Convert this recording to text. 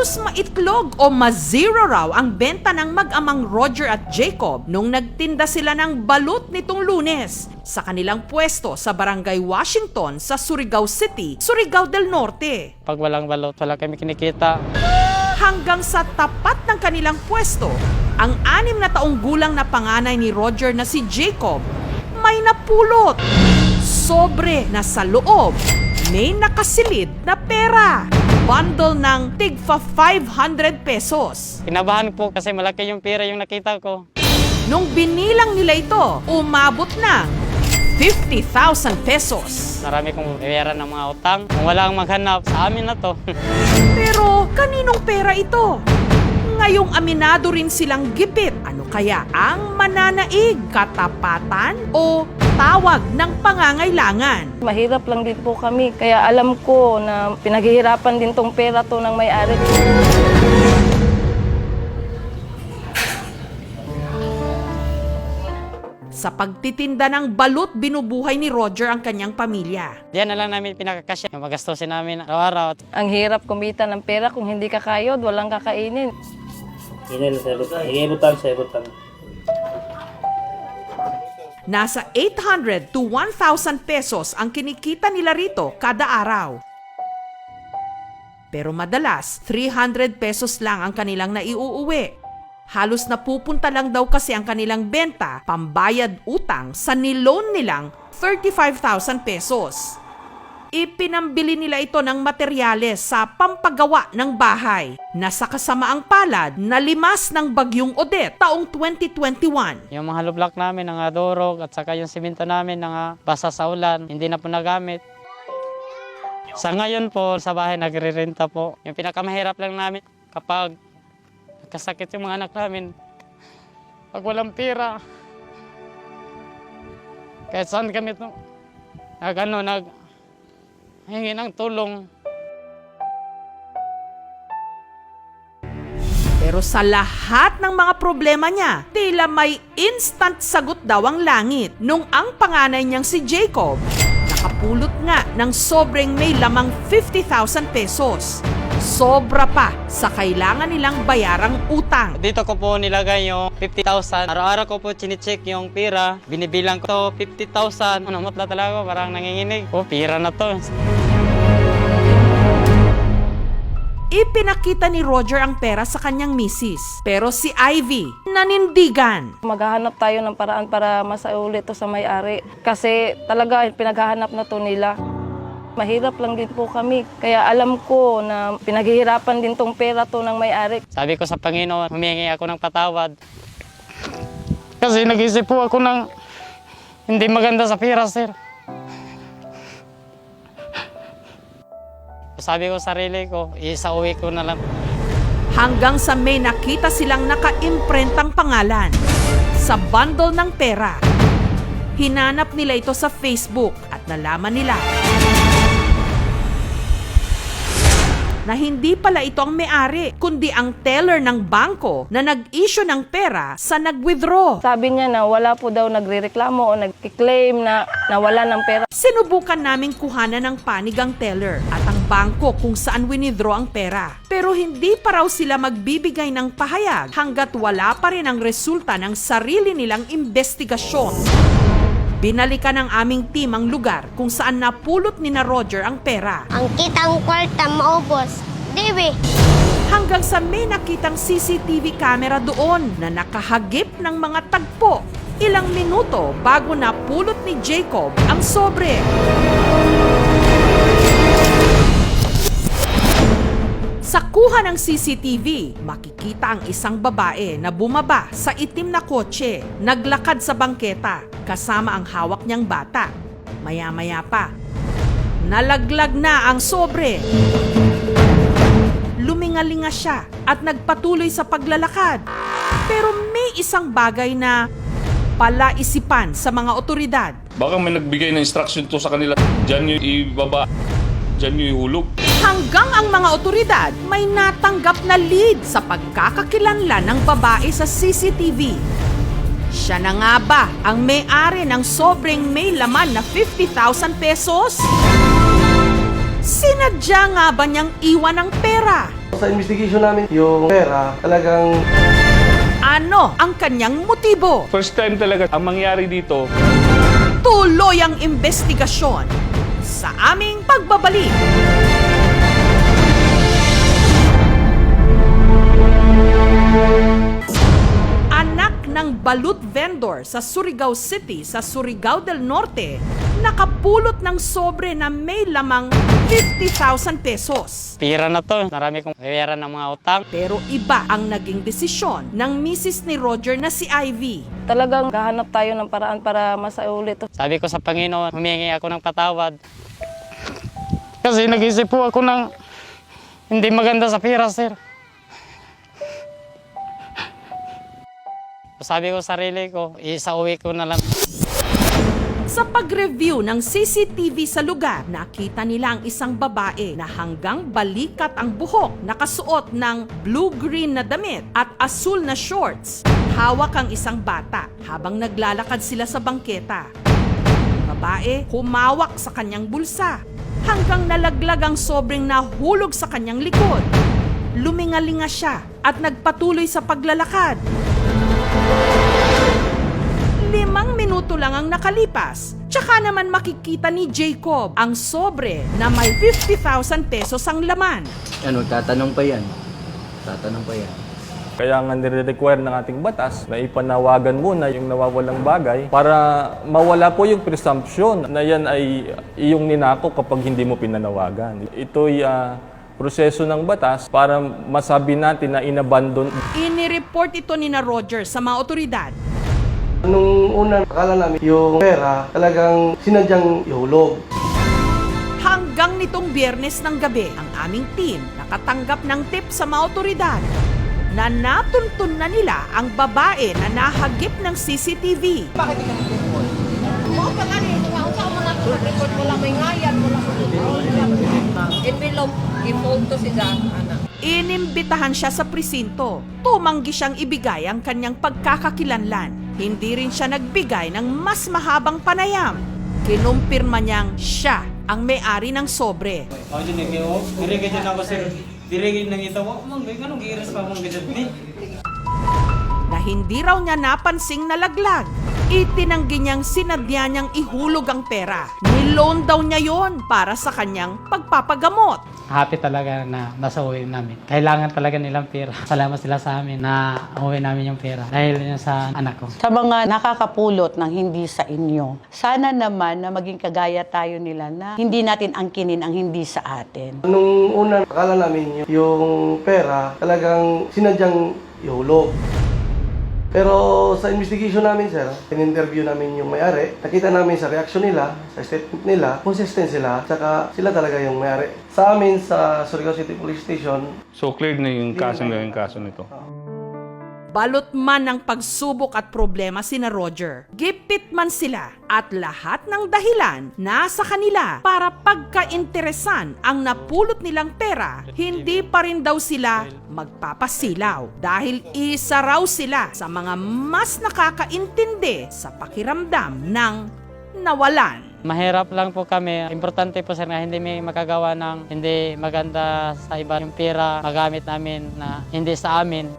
halos maitlog o mazero raw ang benta ng mag-amang Roger at Jacob nung nagtinda sila ng balut nitong Lunes sa kanilang pwesto sa Barangay Washington sa Surigao City, Surigao del Norte. Pag walang balot, wala kami kinikita. Hanggang sa tapat ng kanilang pwesto, ang 6 na taong gulang na panganay ni Roger na si Jacob may napulot. Sobre na sa loob, may nakasilid na pera. Bundle ng tigfa 500 pesos. Kinabahan po kasi malaki yung pera yung nakita ko. Nung binilang nila ito, umabot ng 50,000 pesos. Marami kong pera ng mga utang. Kung wala ang maghanap, sa amin na to. Pero kaninong pera ito? Ngayong aminado rin silang gipit. Ano kaya ang mananaig? Katapatan o tawag ng pangangailangan? Mahirap lang din po kami, kaya alam ko na pinaghihirapan din tong pera to ng may-ari. Sa pagtitinda ng balut, binubuhay ni Roger ang kanyang pamilya. Diyan na lang namin pinakakasya. Yung magastusin namin araw-araw. Ang hirap kumita ng pera kung hindi ka kayod, walang kakainin. Nasa 800 to 1,000 pesos ang kinikita nila rito kada araw. Pero madalas, 300 pesos lang ang kanilang naiuuwi. Halos napupunta lang daw kasi ang kanilang benta, pambayad utang sa niloan nilang 35,000 pesos. Ipinambili nila ito ng materyales sa pampagawa ng bahay na sa kasamaang palad na limas ng bagyong Odette taong 2021. Yung mga lublak namin, nga durog, at saka yung simento namin, nga basa sa ulan, hindi na po nagamit. Sa ngayon po, sa bahay nagre-renta po. Yung pinakamahirap lang namin kapag kasakit yung mga anak namin, pag walang pera, kahit saan kami hingi ng tulong. Pero sa lahat ng mga problema niya, tila may instant sagot daw ang langit nung ang panganay niyang si Jacob nakapulot nga ng sobrang may lamang 50,000 pesos. Sobra pa sa kailangan nilang bayarang utang. Dito ko po nilagay yung 50,000. Araw-araw ko po chine-check yung pera. Binibilang ko 50,000. Namutla talaga, parang nanginginig. Oh, pera na to. Ipinakita ni Roger ang pera sa kanyang misis. Pero si Ivy, nanindigan. Maghahanap tayo ng paraan para masaulit to sa may-ari. Kasi talaga pinaghahanap na to nila. Mahirap lang din po kami, kaya alam ko na pinaghihirapan din tong pera to ng may-ari. Sabi ko sa Panginoon, humingi ako ng patawad. Kasi nag-isip po ako ng hindi maganda sa pera, sir. Sabi ko sa sarili ko, isauwi ko na lang. Hanggang sa may nakita silang naka-imprentang pangalan sa bundle ng pera. Hinanap nila ito sa Facebook at nalaman nila na hindi pala ito ang may-ari, kundi ang teller ng bangko na nag-issue ng pera sa nag-withdraw. Sabi niya na wala po daw nagrereklamo o nag-claim na nawala ng pera. Sinubukan naming kuhanan ng panig ang teller at ang bangko kung saan winithdraw ang pera. Pero hindi pa raw sila magbibigay ng pahayag hanggat wala pa rin ang resulta ng sarili nilang investigasyon. Binalikan ng aming team ang lugar kung saan napulot ni na Roger ang pera. Ang kitang kwarta maubos. Dibi. Hanggang sa may nakitang CCTV camera doon na nakahagip ng mga tagpo. Ilang minuto bago napulot ni Jacob ang sobre. Sa kuha ng CCTV, makikita ang isang babae na bumaba sa itim na kotse, naglakad sa bangketa, kasama ang hawak niyang bata. Maya-maya pa, nalaglag na ang sobre. Lumingalinga siya at nagpatuloy sa paglalakad. Pero may isang bagay na palaisipan sa mga otoridad. Baka may nagbigay ng instruction to sa kanila. Diyan nyo ibaba, diyan nyo ihulog. Hanggang ang mga otoridad may natanggap na lead sa pagkakakilanlan ng babae sa CCTV. Siya na nga ba ang may-ari ng sobrang may laman na 50,000 pesos? Sinadya nga ba niyang iwan ang pera Sa investigation namin, yung pera talagang Ano ang kanyang motibo? First time talaga ang mangyari dito. Tuloy ang investigasyon sa aming pagbabalik. Anak ng balut vendor sa Surigao City sa Surigao del Norte, nakapulot ng sobre na may lamang 50,000 pesos. Pira na to. Marami kong pera ng mga utang. Pero iba ang naging desisyon ng misis ni Roger na si Ivy. Talagang gahanap tayo ng paraan para masaulit to. Sabi ko sa Panginoon, humingi ako ng patawad. Kasi nag-isip po ako ng hindi maganda sa pera, sir. Sabi ko sa sarili ko, isauwi ko na lang. Sa pag-review ng CCTV sa lugar, nakita nila ang isang babae na hanggang balikat ang buhok, nakasuot ng blue-green na damit at asul na shorts. Hawak ang isang bata habang naglalakad sila sa bangketa. Ang babae humawak sa kanyang bulsa hanggang nalaglag ang sobrang nahulog sa kanyang likod. Lumingalinga siya at nagpatuloy sa paglalakad. 5 minuto lang ang nakalipas, tsaka naman makikita ni Jacob ang sobre na may 50,000 pesos ang laman. Ano, tatanong pa yan. Tatanong pa yan. Kaya nga nire-require ng ating batas na ipanawagan muna yung nawawalang bagay para mawala po yung presumption na yan ay iyong ninako kapag hindi mo pinanawagan. Ito'y proseso ng batas para masabi natin na inabandon. Inireport ito ni na Roger sa mga otoridad. nung una akala namin yung pera talagang sinadyang ihulog. Hanggang nitong Biyernes ng gabi, ang aming team nakatanggap ng tip sa mga otoridad na natuntun na nila ang babae na nahagip ng CCTV. Inimbitahan siya sa presinto. Tumanggi siyang ibigay ang kanyang pagkakakilanlan. Hindi rin siya nagbigay ng mas mahabang panayam. Kinumpirma niyang siya ang may-ari ng sobre. Na hindi raw niya napansing nalaglag. Itinanggi niyang sinadya niyang ihulog ang pera. Niloan daw niya yon para sa kanyang pagpapagamot. Happy talaga na nasa uwi namin. Kailangan talaga nilang pera. Salamat sila sa amin na uwi namin yung pera dahil yun sa anak ko. Sa mga nakakapulot ng hindi sa inyo, sana naman na maging kagaya tayo nila na hindi natin angkinin ang hindi sa atin. Nung una akala namin yung pera talagang sinadyang ihulog. Pero sa investigation namin, sir, in-interview namin yung may-ari. Nakita namin sa reaction nila, sa statement nila, consistent sila, tsaka sila talaga yung may-ari. Sa amin, sa Surigao City Police Station, So clear na yung kaso nito. Balot man ng pagsubok at problema sina Roger, gipit man sila at lahat ng dahilan nasa kanila para pagkainteresan ang napulot nilang pera, hindi pa rin daw sila magpapasilaw dahil isa raw sila sa mga mas nakakaintindi sa pakiramdam ng nawalan. Mahirap lang po kami. Importante po sir na hindi may makagawa ng hindi maganda sa iba yung pera magamit namin na hindi sa amin.